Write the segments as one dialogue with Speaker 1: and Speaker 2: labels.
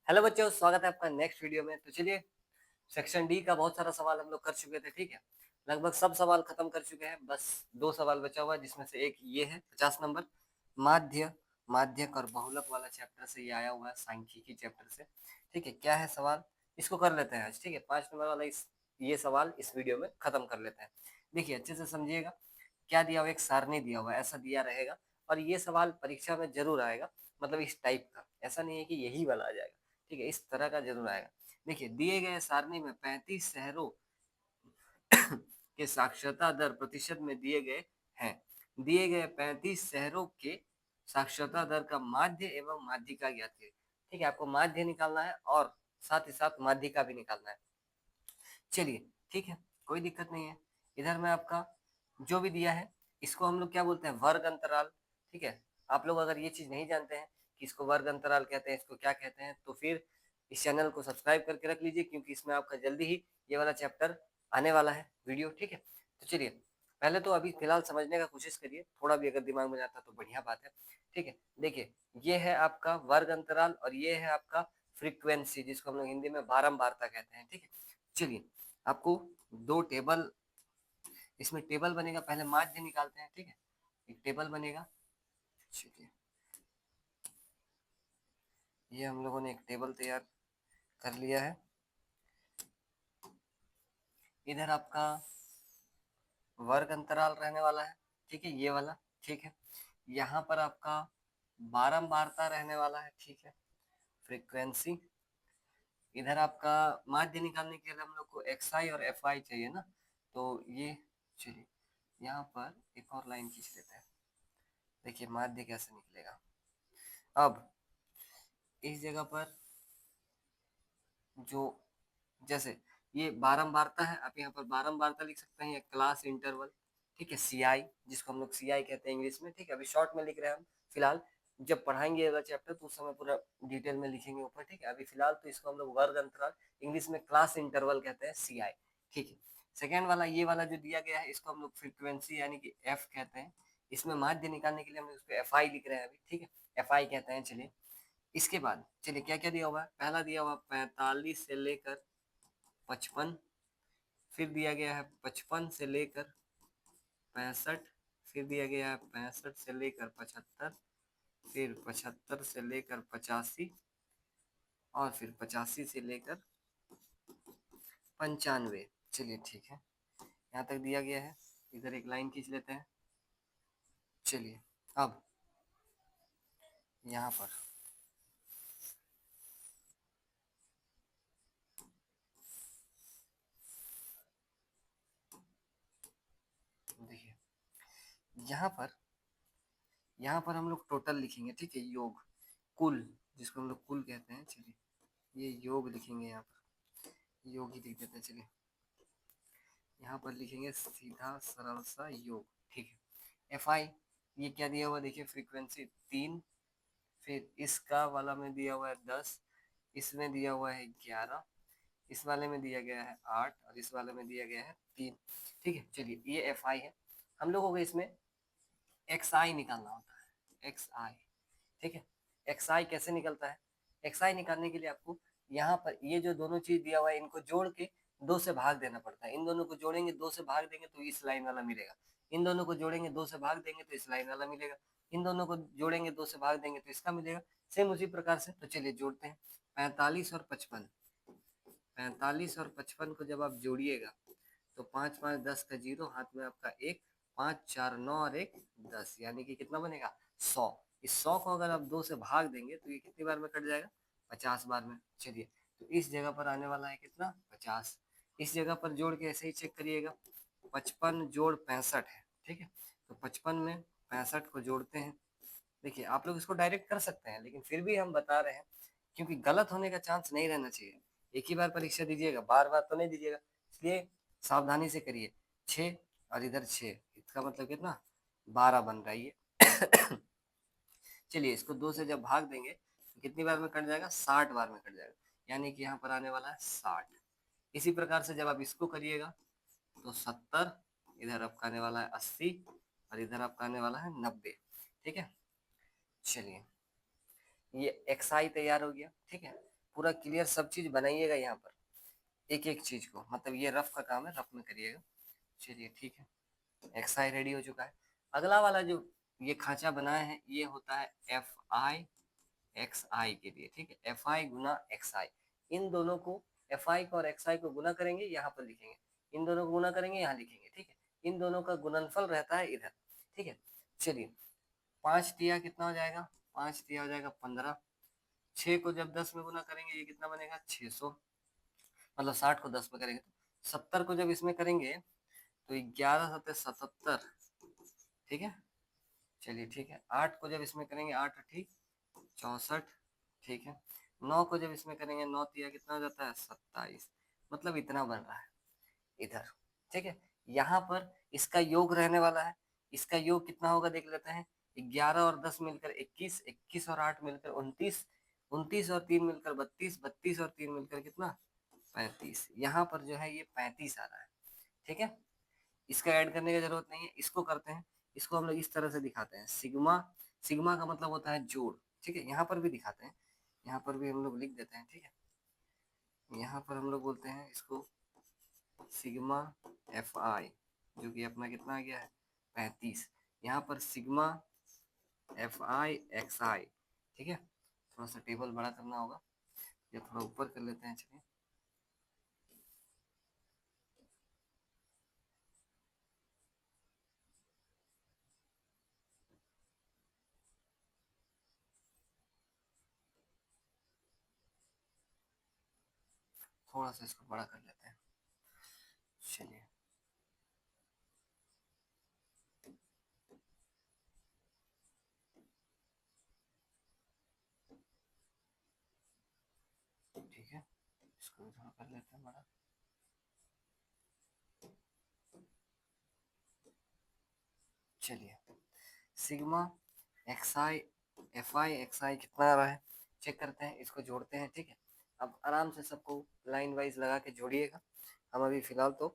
Speaker 1: Hello बच्चों, स्वागत है आपका नेक्स्ट वीडियो में। तो चलिए, सेक्शन डी का बहुत सारा सवाल हम लोग कर चुके थे। ठीक है, लगभग सब सवाल खत्म कर चुके हैं। बस दो सवाल बचा हुआ है, जिसमें से एक ये है 50 नंबर, माध्य माध्यक और बहुलक वाला चैप्टर से ये आया हुआ है, सांख्यिकी चैप्टर से। ठीक है, क्या है सवाल, इसको कर लेते हैं आज। ठीक है, 5 नंबर वाला ये सवाल इस वीडियो में खत्म कर लेते हैं। देखिए अच्छे से समझिएगा, क्या दिया हुआ, एक सारणी दिया हुआ है, ऐसा दिया रहेगा और ये सवाल परीक्षा में जरूर आएगा। मतलब इस टाइप का, ऐसा नहीं है कि यही वाला आ जाएगा। ठीक है, इस तरह का जरूर आएगा। देखिए, दिए गए सारणी में 35 शहरों के साक्षरता दर प्रतिशत में दिए गए हैं। दिए गए 35 शहरों के साक्षरता दर का माध्य एवं माध्यिका ज्ञात करें। ठीक है, आपको माध्य निकालना है और साथ ही साथ माध्यिका भी निकालना है। चलिए ठीक है, कोई दिक्कत नहीं है। इधर में आपका जो भी दिया है, इसको हम लोग क्या बोलते हैं, वर्ग अंतराल। ठीक है, आप लोग अगर ये चीज नहीं जानते हैं कि इसको वर्ग अंतराल कहते हैं, इसको क्या कहते हैं, तो फिर इस चैनल को सब्सक्राइब करके रख लीजिए, क्योंकि इसमें आपका जल्दी ही ये वाला चैप्टर आने वाला है वीडियो। ठीक है, तो चलिए पहले तो अभी फिलहाल समझने का कोशिश करिए, थोड़ा भी अगर दिमाग में जाता तो बढ़िया बात है। ठीक है, देखिए ये है आपका वर्ग अंतराल और ये है आपका फ्रीक्वेंसी, जिसको हम लोग हिंदी में बारंबारता कहते हैं। ठीक है, चलिए आपको दो टेबल, इसमें टेबल बनेगा, पहले माध्य निकालते हैं। ठीक है, एक टेबल बनेगा। चलिए, ये हम लोगों ने एक टेबल तैयार कर लिया है। इधर आपका वर्ग अंतराल रहने वाला है। ठीक है, ये वाला। ठीक है, यहाँ पर आपका बारंबारता रहने वाला है। ठीक है, फ्रीक्वेंसी। इधर आपका माध्य निकालने के लिए हम लोग को एक्स आई और एफ आई चाहिए ना, तो ये चलिए यहाँ पर एक और लाइन खींच लेते हैं। देखिए माध्य कैसे निकलेगा। अब इस जगह पर जो, जैसे ये बारंबारता है, आप यहाँ पर बारंबारता लिख सकते हैं, या क्लास इंटरवल। ठीक है, सी आई, जिसको हम लोग सी आई कहते हैं इंग्लिश में। ठीक है, अभी शॉर्ट में लिख रहे हैं हम फिलहाल, जब पढ़ाएंगे अगला चैप्टर तो उस समय पूरा डिटेल में लिखेंगे ऊपर। ठीक है, अभी फिलहाल तो इसको हम लोग वर्ग अंतराल, इंग्लिश में क्लास इंटरवल कहते हैं, सी आई। ठीक है, सेकेंड वाला, ये वाला जो दिया गया है, इसको हम लोग फ्रिक्वेंसी यानी कि एफ कहते हैं। इसमें माध्य निकालने के लिए हम इसको एफ आई लिख रहे हैं अभी। ठीक है, एफ आई कहते हैं। चलिए इसके बाद चलिए क्या क्या दिया हुआ है, पहला दिया हुआ 45 से लेकर 55, फिर दिया गया है 55 से लेकर 65, फिर दिया गया है 65 से लेकर 75, फिर 75 से लेकर 85, और फिर 85 से लेकर 95। चलिए ठीक है, यहाँ तक दिया गया है। इधर एक लाइन खींच लेते हैं। चलिए अब यहाँ पर देखिए, यहाँ पर हम लोग टोटल लिखेंगे। ठीक है, योग, कुल, जिसको हम लोग कुल कहते हैं। चलिए ये योग लिखेंगे, यहाँ पर योग ही लिख देते हैं। चलिए यहाँ पर लिखेंगे सीधा सरल सा योग। ठीक है, एफ आई, ये क्या दिया हुआ देखिए, फ्रीक्वेंसी 3, फिर इसका वाला में दिया हुआ है 10, इसमें दिया हुआ है 11, इस वाले में दिया गया है 8, और इस वाले में दिया गया है 3। ठीक है, चलिए ये एफ आई है। हम लोगों को इसमें एक्स आई निकालना होता है, एक्स आई। ठीक है, एक्स आई कैसे निकलता है, एक्स आई निकालने के लिए आपको यहाँ पर ये जो दोनों चीज दिया हुआ है, इनको जोड़ के 2 से भाग देना पड़ता है। इन दोनों को जोड़ेंगे, 2 से भाग देंगे तो इस लाइन वाला मिलेगा। इन दोनों को जोड़ेंगे, 2 से भाग देंगे तो इस लाइन वाला मिलेगा। इन दोनों को जोड़ेंगे, 2 से भाग देंगे तो इसका मिलेगा। सेम उसी प्रकार से, तो चलिए जोड़ते हैं। 45 और 55, 45 और 55 को जब आप जोड़िएगा तो 5 5 10 का जीरो, हाथ में आपका एक, 5 4 9 और एक 10, यानी कि कितना बनेगा, 100। इस 100 को अगर आप 2 से भाग देंगे तो ये कितनी बार में कट जाएगा, 50 बार में। चलिए, तो इस जगह पर आने वाला है कितना, 50। इस जगह पर जोड़ के ऐसे ही चेक करिएगा, 55 जोड़ 65 है। ठीक है, तो 55 में 65 को जोड़ते हैं। देखिए आप लोग इसको डायरेक्ट कर सकते हैं, लेकिन फिर भी हम बता रहे हैं, क्योंकि गलत होने का चांस नहीं रहना चाहिए। एक ही बार परीक्षा दीजिएगा, बार बार तो नहीं दीजिएगा, इसलिए सावधानी से करिए। 6 और इधर 6, इसका मतलब कितना, 12 बन रहा है ये। चलिए इसको 2 से जब भाग देंगे तो कितनी बार में कट जाएगा, 60 बार में कट जाएगा, यानी कि यहाँ पर आने वाला है 60। इसी प्रकार से जब आप इसको करिएगा तो 70, इधर आपका आने वाला है 80, और इधर आपका आने वाला है 90। ठीक है, चलिए ये एक्स आई तैयार हो गया। ठीक है, पूरा क्लियर सब चीज बनाइएगा यहाँ पर, एक एक चीज को, मतलब ये रफ का काम है, रफ में करिएगा। चलिए ठीक है, एक्स आई रेडी हो चुका है। अगला वाला जो ये खांचा बनाया है ये होता है एफ आई एक्स आई के लिए, ठीक है, एफ आई गुना एक्स आई। इन दोनों को, एफ आई को और एक्स आई को गुना करेंगे, यहाँ पर लिखेंगे, इन दोनों को गुना करेंगे, यहाँ लिखेंगे, ठीक है। इन दोनों का गुणनफल रहता है इधर, ठीक है। चलिए 5 तिया कितना हो जाएगा, 5 तिया हो जाएगा 15। 6 को जब 10 में गुना करेंगे ये कितना बनेगा 600, मतलब 60 को 10 में करेंगे तो 70 को जब इसमें करेंगे तो 11 ठीक है। चलिए ठीक है, 8 को जब इसमें करेंगे 8 ठीक 64, ठीक है। 9 को जब इसमें करेंगे 9 तिया कितना हो जाता है 27, मतलब इतना बन रहा है इधर, ठीक है। यहाँ पर इसका योग रहने वाला है, इसका योग कितना होगा देख लेते हैं। 11 और 10 मिलकर 21, 21 और 8 मिलकर 29, 29 और 3 मिलकर 32, 32 और 3 मिलकर कितना 35। यहाँ पर जो है ये 35 आ रहा है, ठीक है। इसका ऐड करने की जरूरत नहीं है, इसको करते हैं। इसको हम लोग इस तरह से दिखाते हैं, सिग्मा, सिग्मा का मतलब होता है जोड़, ठीक है। यहाँ पर भी दिखाते हैं, यहाँ पर भी हम लोग लिख देते हैं, ठीक है। यहाँ पर हम लोग बोलते हैं इसको सिग्मा एफ आई, जो कि अपना कितना आ गया है 35। यहाँ पर सिग्मा एफ आई एक्स आई, ठीक है। थोड़ा सा टेबल बड़ा करना होगा, या थोड़ा ऊपर कर लेते हैं, चलिए। थोड़ा सा इसको बड़ा कर लेते हैं, चलिए ठीक है, इसको भी थोड़ा कर लेते हैं बड़ा। चलिए सिग्मा एफ आई एक्स आई कितना आ रहा है चेक करते हैं, इसको जोड़ते हैं, ठीक है। अब आराम से सबको लाइन वाइज लगा के जोड़िएगा। हम अभी फिलहाल तो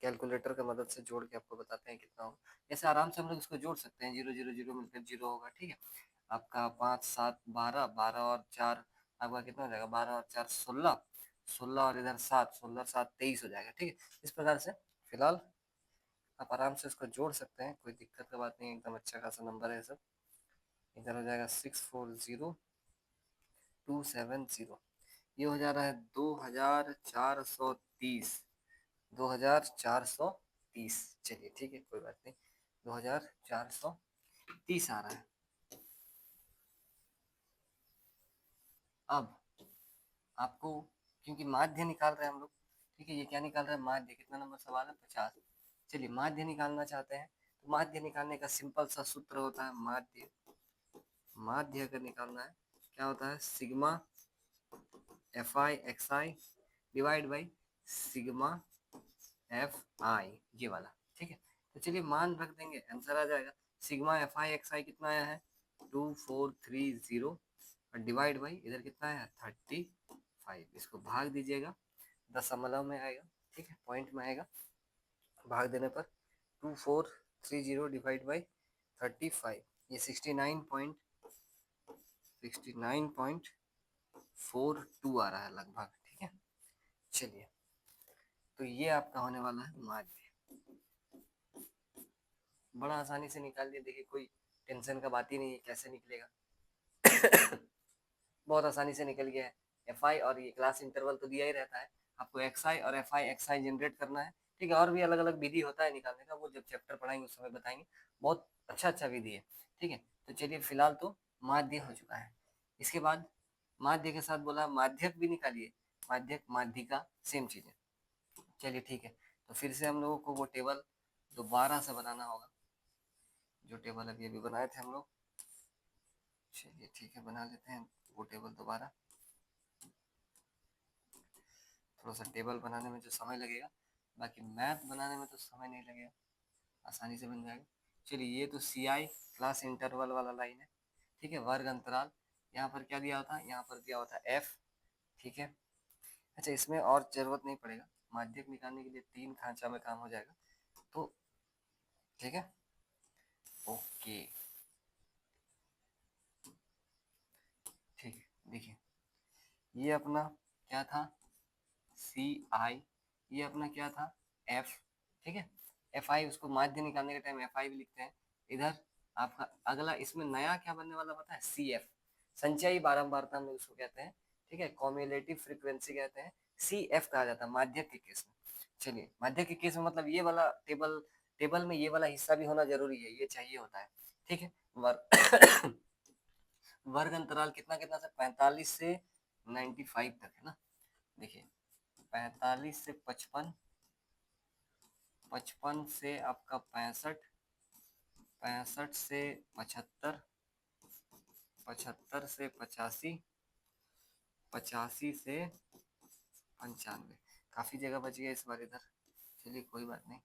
Speaker 1: कैलकुलेटर की मदद से जोड़ के आपको बताते हैं कितना होगा। ऐसे आराम से हम लोग इसको जोड़ सकते हैं, 0 0 0 मिलकर 0 होगा, ठीक है। आपका 5 7 12, 12 और 4 आपका कितना हो जाएगा, 12 और 4 16, 16 और इधर 7, 16 7 23 हो जाएगा, ठीक है। इस प्रकार से फिलहाल आप आराम से इसको जोड़ सकते हैं, कोई दिक्कत की बात नहीं, एकदम अच्छा खासा नंबर है सब। इधर हो जाएगा 640270, ये हो जा रहा है 2430, 2430। चलिए ठीक है, कोई बात नहीं, 2430 आ रहा है। अब आपको, क्योंकि माध्य निकाल रहे हैं हम लोग, ठीक है, ये क्या निकाल रहे हैं माध्य, कितना नंबर सवाल है 50। चलिए माध्य निकालना चाहते हैं तो माध्य निकालने का सिंपल सा सूत्र होता है, माध्य, माध्य अगर निकालना है क्या होता है, sigma F I x I divide by sigma F I, ये वाला, ठीक है। तो चलिए मान रख देंगे, आंसर आ जाएगा। सिग्मा एफ आई एक्स आई कितना आया है 2430, और डिवाइड बाई इधर कितना आया 35, इसको भाग दीजिएगा, दशमलव में आएगा, ठीक है, पॉइंट में आएगा। भाग देने पर 2430 डिवाइड बाई 35, ये 69.42 आ रहा है लगभग, ठीक है। चलिए तो ये आपका होने वाला है माध्य, बड़ा आसानी से निकाल दिया, देखिए कोई टेंशन का बात ही नहीं है कैसे निकलेगा। बहुत आसानी से निकल गया है। एफ आई और ये क्लास इंटरवल तो दिया ही रहता है, आपको एक्स आई और F I x I generate करना है, ठीक है। और भी अलग अलग विधि होता है निकालने का, वो जब चैप्टर पढ़ाएंगे उस समय बताएंगे, बहुत अच्छा अच्छा विधि है, ठीक है। तो चलिए फिलहाल तो माध्य हो चुका है। इसके बाद माध्य के साथ बोला माध्यक भी निकालिए, माध्यक माध्यिका सेम चीज़ है। चलिए ठीक है, तो फिर से हम लोगों को वो टेबल दोबारा से बनाना होगा, जो टेबल अभी अभी बनाए थे हम लोग। चलिए ठीक है, बना लेते हैं वो टेबल दोबारा। थोड़ा सा टेबल बनाने में जो समय लगेगा, बाकी मैथ बनाने में तो समय नहीं लगेगा, आसानी से बन जाएगा। चलिए ये तो सी आई क्लास इंटरवल वाला लाइन है, ठीक है, वर्ग अंतराल। यहाँ पर क्या दिया होता है, यहाँ पर दिया होता है एफ, ठीक है। अच्छा इसमें और जरूरत नहीं पड़ेगा, माध्यक निकालने के लिए 3 खांचा में काम हो जाएगा, तो ठीक है, ओके, ठीक है। देखिए ये अपना क्या था, सी आई, ये अपना क्या था, एफ, ठीक है, एफ आई, उसको माध्य निकालने के टाइम एफ आई भी लिखते हैं। इधर आपका अगला इसमें नया क्या बनने वाला पता है, सी एफ, संचयी बारंबारता हम लोग उसको कहते हैं, ठीक है, कॉम्युलेटिव फ्रीक्वेंसी कहते हैं, सी एफ कहा जाता है माध्यक के केस में। चलिए माध्यक के केस में मतलब ये वाला टेबल, टेबल में ये वाला हिस्सा भी होना जरूरी है, ये चाहिए होता है, ठीक है। वर्ग वर्ग अंतराल कितना कितना से 45 से 95 तक है ना, देखिए 45 से 55, 55 से आपका 65, 65 से 75, 75 से 85, 85 से 95, काफी जगह बच गया इस बार इधर, चलिए कोई बात नहीं,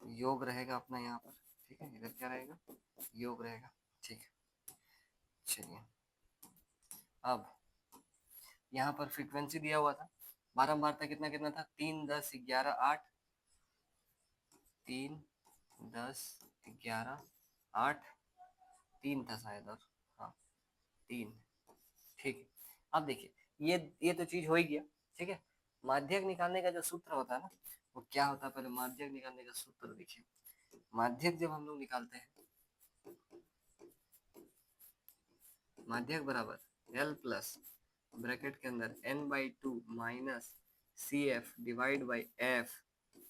Speaker 1: योग रहेगा अपना यहाँ पर, ठीक है, इधर क्या रहेगा, योग रहेगा, ठीक है। चलिए अब यहाँ पर फ्रीक्वेंसी दिया हुआ था, बारंबारता कितना कितना था, 3 10 11 8, 3 10 11 8, 3 था शायद, और हाँ 3, ठीक है। अब देखिए ये तो चीज हो ही गया, ठीक है। माध्यक निकालने का जो सूत्र होता है ना, वो क्या होता है, पहले माध्यक निकालने का सूत्र देखिए। माध्यक जब हम लोग निकालते हैं, माध्यक बराबर एल प्लस ब्रैकेट के अंदर n/2 minus C F divide by F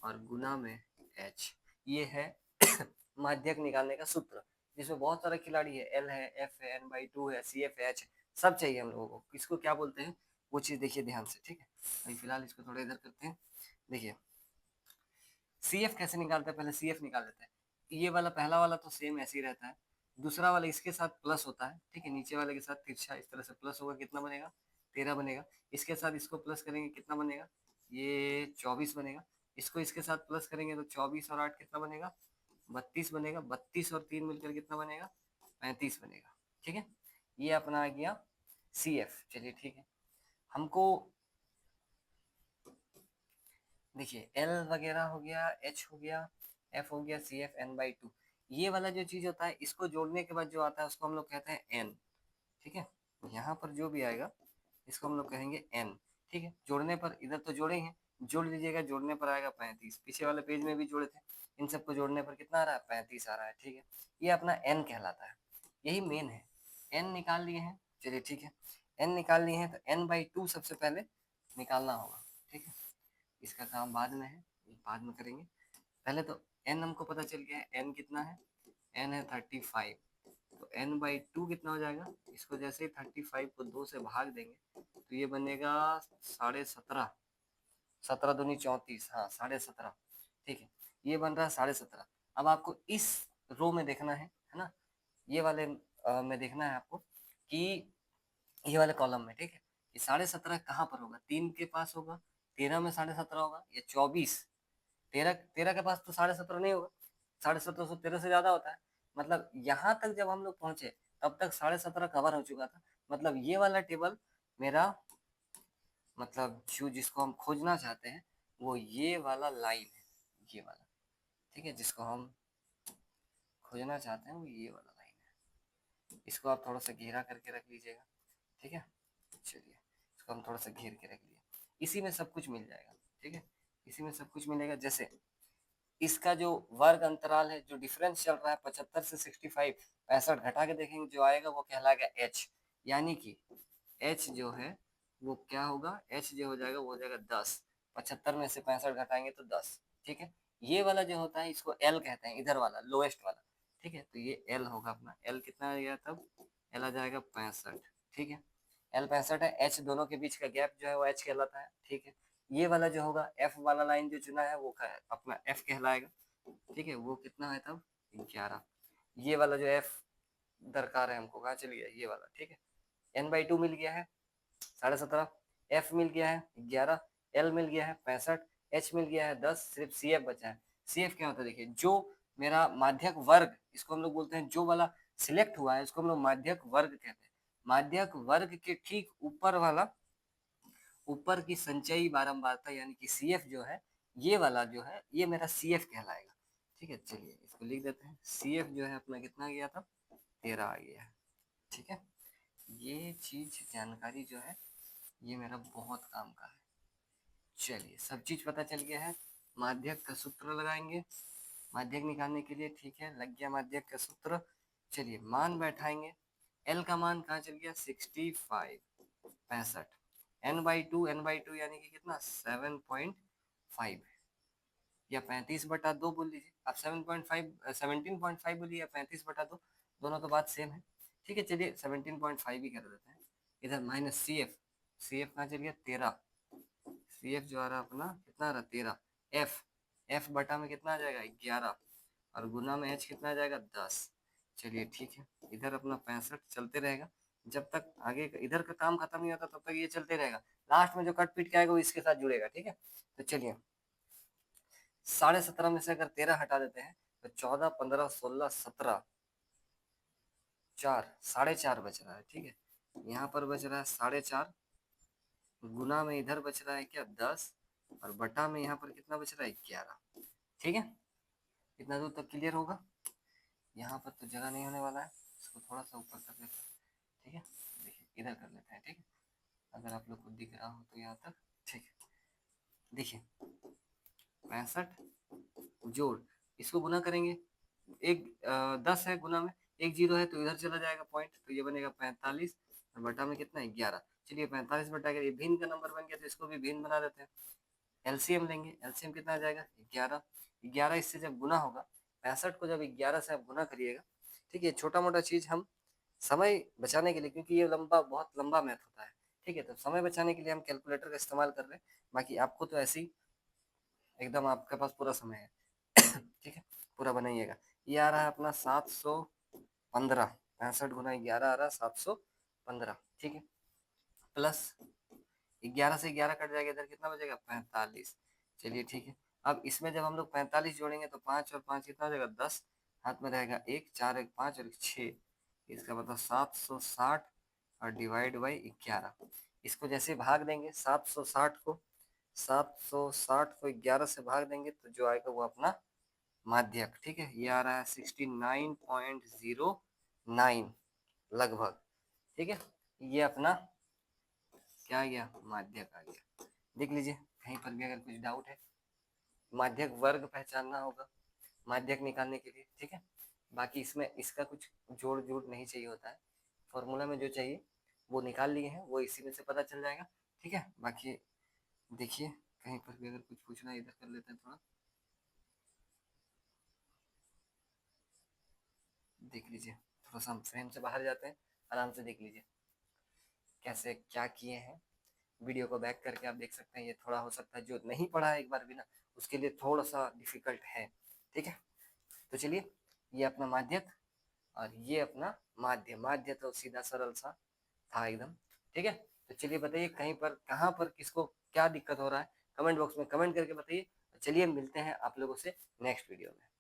Speaker 1: और गुना में h, ये है माध्यक निकालने का सूत्र, जिसमें बहुत सारे खिलाड़ी है, एल है, एफ है, n/2 है, सी एफ है, एच, सब चाहिए हम लोगों को, किसको क्या बोलते हैं वो चीज देखिए ध्यान से, ठीक है। अभी फिलहाल इसको थोड़ा इधर करते हैं, देखिए सी एफ कैसे निकालते हैं, पहले सी एफ निकाल लेते हैं। ये वाला पहला वाला तो सेम ऐसे ही रहता है, दूसरा वाला इसके साथ प्लस होता है, ठीक है, नीचे वाले के साथ तिरछा इस तरह से प्लस होगा, कितना बनेगा 13 बनेगा, इसके साथ इसको प्लस करेंगे कितना बनेगा, ये 24 बनेगा, इसको इसके साथ प्लस करेंगे तो 24 और 8 कितना बनेगा, 32 बनेगा, 32 और 3 मिलकर कितना बनेगा, 35 बनेगा, ठीक है। ये अपना आ गया सी एफ, चलिए ठीक है। हमको देखिए एल वगैरह हो गया, एच हो गया, एफ हो गया, सी एफ n/2, ये वाला जो चीज होता है इसको जोड़ने के बाद जो आता है उसको हम लोग कहते हैं एन, ठीक है। यहाँ पर जो भी आएगा इसको हम लोग कहेंगे एन, ठीक है। जोड़ने पर इधर तो जोड़े हैं, जोड़ लीजिएगा, जोड़ने पर आएगा 35, पीछे वाले पेज में भी जोड़े थे, इन सबको जोड़ने पर कितना आ रहा है, 35 आ रहा है, ठीक है। ये अपना एन कहलाता है, यही मेन है। एन निकाल लिए हैं, चलिए ठीक है, एन निकाल लिए हैं तो n/2 सबसे पहले निकालना होगा, ठीक है। इसका काम बाद में है, बाद में करेंगे, पहले तो एन हमको पता चल गया है, एन कितना है, एन है 35, तो n/2 कितना हो जाएगा, इसको जैसे ही 35 को 2 से भाग देंगे तो ये बनेगा 17.5, 17 दूनी 34, हाँ 17.5, ठीक है, ये बन रहा है 17.5। अब आपको इस रो में देखना है ना, ये वाले में देखना है आपको कि ये वाले कॉलम में, ठीक है, ये 17.5 कहाँ पर होगा, 3 के पास होगा, 13 में 17.5 होगा, या 24, 13 13 के पास तो 17.5 नहीं होगा, 17.5 तो 13 से ज्यादा होता है, मतलब यहाँ तक जब हम लोग पहुंचे तब तक 17.5 कवर हो चुका था, मतलब ये वाला टेबल मेरा, मतलब जो जिसको हम खोजना चाहते हैं वो ये वाला लाइन है, ये वाला, ठीक है, जिसको हम खोजना चाहते हैं वो ये वाला लाइन है, इसको आप थोड़ा सा घेरा करके रख लीजिएगा, ठीक है। चलिए इसको हम थोड़ा सा घेर के रख लिए, इसी में सब कुछ मिल जाएगा, ठीक है, इसी में सब कुछ मिलेगा। जैसे इसका जो वर्ग अंतराल है, जो डिफरेंस चल रहा है 75 से 65, 65 घटा के देखेंगे जो आएगा वो कहलाएगा एच, यानी कि एच जो है वो क्या होगा, एच जो हो जाएगा वो हो जाएगा 10, 75 में से 65 घटाएंगे तो 10, ठीक है। ये वाला जो होता है इसको एल कहते हैं, इधर वाला लोएस्ट वाला, ठीक है, तो ये एल होगा अपना, एल कितना आ गया तब, एल आ जाएगा 65, ठीक है, एल 65 है, एच दोनों के बीच का गैप जो है वो एच कहलाता है, ठीक है। ये वाला जो होगा एफ वाला लाइन जो चुना है वो अपना एफ कहलाएगा, ठीक है, वो कितना है तब 11, ये वाला जो एफ दरकार है हमको, कहाँ चलिए ये वाला, ठीक है, n/2 मिल गया है 17.5, एफ मिल गया है 11, एल मिल गया है 65, एच मिल गया है 10, सिर्फ सी एफ बचा है। सी एफ क्या होता है, देखिए जो मेरा माध्यक वर्ग, इसको हम लोग बोलते हैं, जो वाला सिलेक्ट हुआ है इसको हम लोग माध्यक वर्ग कहते हैं, माध्यक वर्ग के ठीक ऊपर वाला, ऊपर की संचयी बारंबारता यानी कि सी एफ जो है, ये वाला जो है ये मेरा सी एफ कहलाएगा, ठीक है। चलिए इसको लिख देते हैं, सी एफ जो है अपना कितना गया था, 13 आ गया है, ठीक है। ये चीज जानकारी जो है ये मेरा बहुत काम का है। चलिए सब चीज पता चल गया है। माध्यक का सूत्र लगाएंगे माध्यक निकालने के लिए। ठीक है, लग गया माध्यक का सूत्र। चलिए मान बैठाएंगे। एल का मान कहाँ चल गया 65 65। एन बाई टू यानी कि कितना 7.5 या 35/2 बोल लीजिए आप। 7.5 17.5 बोलिए या 35/2, दोनों तो बात सेम है। ठीक है, चलिए 17.5 ही कर देते हैं। इधर माइनस सी एफ कहाँ चल गया 13। सी एफ जो आ रहा अपना कितना आ रहा 13। एफ एफ बटा में कितना आ जाएगा 11 और गुना में एच कितना आ जाएगा 10। चलिए ठीक है, इधर अपना 65 चलते रहेगा जब तक आगे इधर का काम खत्म नहीं होता तब तक ये चलते रहेगा। लास्ट में जो कट पीट के आएगा वो इसके साथ जुड़ेगा। ठीक है, तो चलिए 17.5 में से अगर 13 हटा देते हैं तो 14 15 16 17 4 4.5 बच रहा है। ठीक है, यहाँ पर बच रहा है 4.5, गुना में इधर बच रहा है क्या 10 और बटा में यहाँ पर कितना बच रहा है 11। ठीक है, इतना दूर तक क्लियर होगा। यहाँ पर तो जगह नहीं होने वाला है, इसको थोड़ा सा ऊपर कर लेते हैं। ठीक है, देखिए इधर कर लेते हैं। ठीक है, अगर आप लोग को दिख रहा हो तो यहाँ तक। ठीक है, देखिए 65 जोड़ इसको गुना करेंगे। एक 10 है गुना में, एक जीरो है तो इधर चला जाएगा पॉइंट, तो ये बनेगा 45 और बटा में कितना है 11। चलिए 45 बटा के ये भिन्न का नंबर बन गया तो इसको भी भिन्न बना देते हैं। एलसीएम लेंगे, एलसीएम कितना आ जाएगा 11। 11 इससे जब गुना होगा 65 को जब 11 से आप गुना करिएगा। ठीक है, छोटा मोटा चीज हम समय बचाने के लिए, क्योंकि ये लंबा बहुत लंबा मैथ होता है। ठीक है, तो समय बचाने के लिए हम कैलकुलेटर का इस्तेमाल कर रहे हैं। बाकी आपको तो ऐसे ही एकदम आपके पास पूरा समय है। ठीक है, पूरा बनाइएगा। ये आ रहा है अपना 715। 65 गुना 11 आ रहा है 715। ठीक है, प्लस 11 से 11 कट जाएगा, इधर कितना बचेगा 45। चलिए ठीक है, अब इसमें जब हम लोग 45 जोड़ेंगे तो 5 और 5 कितना हो जाएगा 10, हाथ में रहेगा एक, 4 एक 5 और एक 6, इसका मतलब 760 और डिवाइड बाई 11। इसको जैसे भाग देंगे 760 को 11 से भाग देंगे तो जो आएगा वो अपना माध्यक। ठीक है, ये आ रहा है 69.09 लगभग। ठीक है, ये अपना क्या आ गया माध्यक आ गया। देख लीजिए कहीं पर भी अगर कुछ डाउट है, माध्यक वर्ग पहचानना होगा माध्यक निकालने के लिए। ठीक है, बाकी इसमें इसका कुछ जोड़ जोड़ नहीं चाहिए होता है, फॉर्मूला में जो चाहिए वो निकाल लिए हैं, वो इसी में से पता चल जाएगा। ठीक है, बाकी देखिए कहीं पर भी अगर कुछ पूछना है, इधर कर लेते हैं थोड़ा, देख लीजिए। थोड़ा सा हम फ्रेम से बाहर जाते हैं, आराम से देख लीजिए कैसे क्या किए हैं। वीडियो को बैक करके आप देख सकते हैं। ये थोड़ा हो सकता है जो नहीं पढ़ा है एक बार भी ना, उसके लिए थोड़ा सा डिफिकल्ट है। ठीक है, तो चलिए ये अपना माध्यक और ये अपना माध्य। माध्य तो सीधा सरल सा था एकदम। ठीक है, तो चलिए बताइए कहीं पर कहाँ पर किसको क्या दिक्कत हो रहा है, कमेंट बॉक्स में कमेंट करके बताइए। चलिए मिलते हैं आप लोगों से नेक्स्ट वीडियो में।